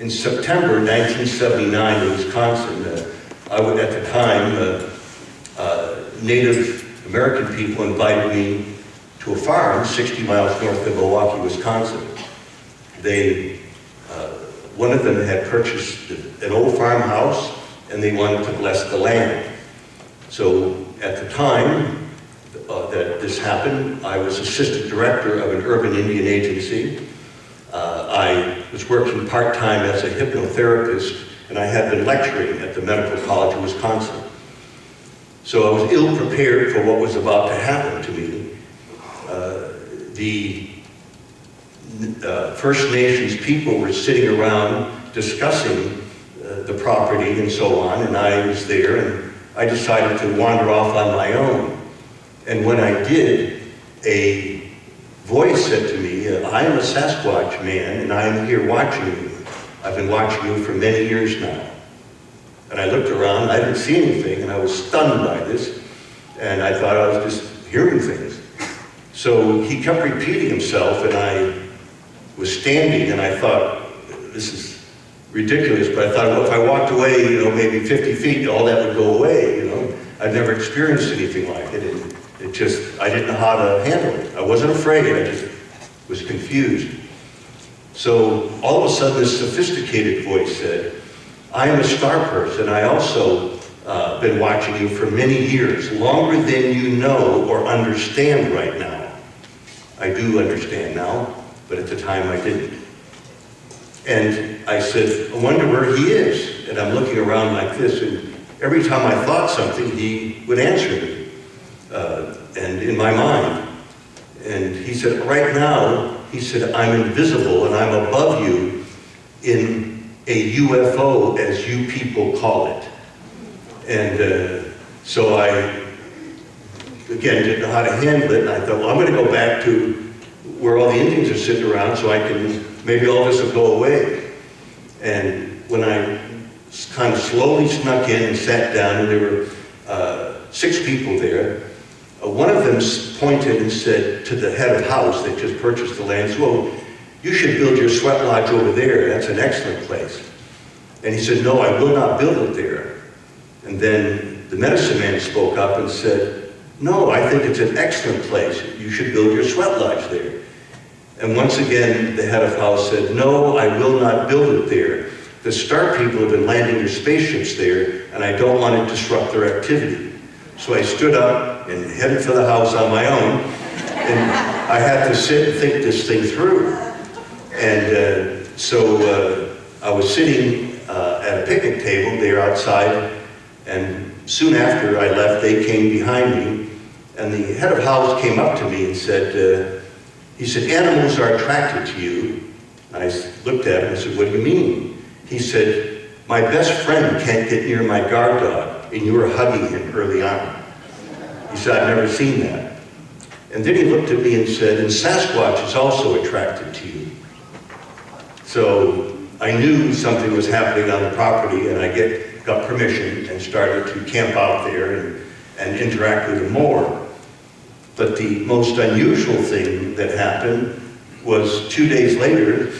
In September 1979 in Wisconsin, I would, at the time, Native American people invited me to a farm 60 miles north of Milwaukee, Wisconsin. One of them had purchased an old farmhouse and they wanted to bless the land. So at the time that this happened, I was assistant director of an urban Indian agency. I was working part-time as a hypnotherapist, and I had been lecturing at the Medical College of Wisconsin. So I was ill-prepared for what was about to happen to me. The First Nations people were sitting around discussing the property and so on, and I was there, and I decided to wander off on my own. And when I did, a voice said to me, I am a Sasquatch man, and I am here watching you. I've been watching you for many years now. And I looked around, I didn't see anything, and I was stunned by this, and I thought I was just hearing things. So he kept repeating himself, and I was standing, and I thought, this is ridiculous, but I thought, well, if I walked away, maybe 50 feet, all that would go away, I'd never experienced anything like it, and I didn't know how to handle it. I wasn't afraid, I just was confused. So all of a sudden, this sophisticated voice said, I am a star person. I also been watching you for many years, longer than you know or understand right now. I do understand now, but at the time I didn't. And I said, I wonder where he is. And I'm looking around like this, and every time I thought something, he would answer me, and in my mind. And he said, right now, he said, I'm invisible and I'm above you in a UFO, as you people call it. And so I, again, didn't know how to handle it. And I thought, well, I'm going to go back to where all the Indians are sitting around so I can, maybe all this will go away. And when I kind of slowly snuck in and sat down, and there were 6 people there, one of them pointed and said to the head of house that just purchased the land, well, you should build your sweat lodge over there. That's an excellent place. And he said, no, I will not build it there. And then the medicine man spoke up and said, no, I think it's an excellent place. You should build your sweat lodge there. And once again, the head of house said, no, I will not build it there. The star people have been landing their spaceships there, and I don't want to disrupt their activity. So I stood up and headed for the house on my own, and I had to sit and think this thing through. And so I was sitting at a picnic table there outside, and soon after I left, they came behind me, and the head of house came up to me and said, he said, animals are attracted to you. I looked at him and said, what do you mean? He said, my best friend can't get near my guard dog, and you were hugging him early on. He said, I've never seen that. And then he looked at me and said, and Sasquatch is also attracted to you. So I knew something was happening on the property, and I got permission and started to camp out there and interact with them more. But the most unusual thing that happened was 2 days later,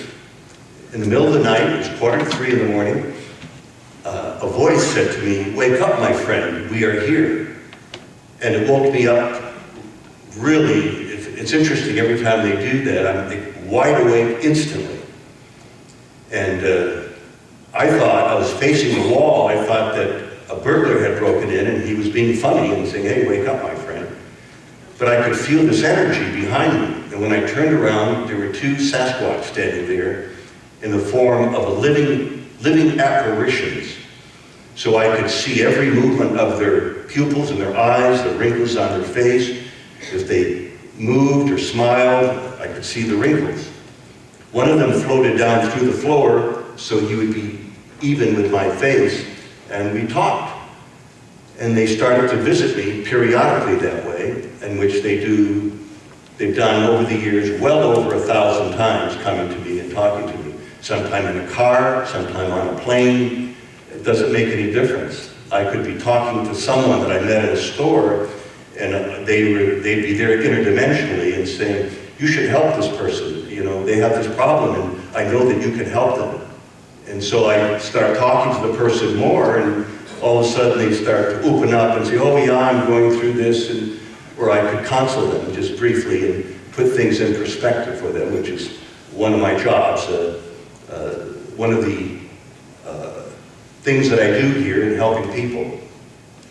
in the middle of the night, it was 2:45 in the morning, a voice said to me, wake up, my friend, we are here. And it woke me up. Really, it's interesting, every time they do that, I'm wide awake instantly. And I thought I was facing the wall. I thought that a burglar had broken in and he was being funny and saying, hey, wake up, my friend. But I could feel this energy behind me. And when I turned around, there were 2 Sasquatch standing there in the form of living apparitions. So I could see every movement of their pupils and their eyes, the wrinkles on their face. If they moved or smiled, I could see the wrinkles. One of them floated down through the floor so he would be even with my face, and we talked. And they started to visit me periodically that way, in which they've done over the years well over 1,000 times, coming to me and talking to me. Sometime in a car, sometime on a plane. It doesn't make any difference. I could be talking to someone that I met at a store, and they'd be there interdimensionally and saying, you should help this person. They have this problem, and I know that you can help them. And so I start talking to the person more, and all of a sudden they start to open up and say, oh yeah, I'm going through this, and or I could counsel them just briefly and put things in perspective for them, which is one of my jobs. One of the things that I do here in helping people.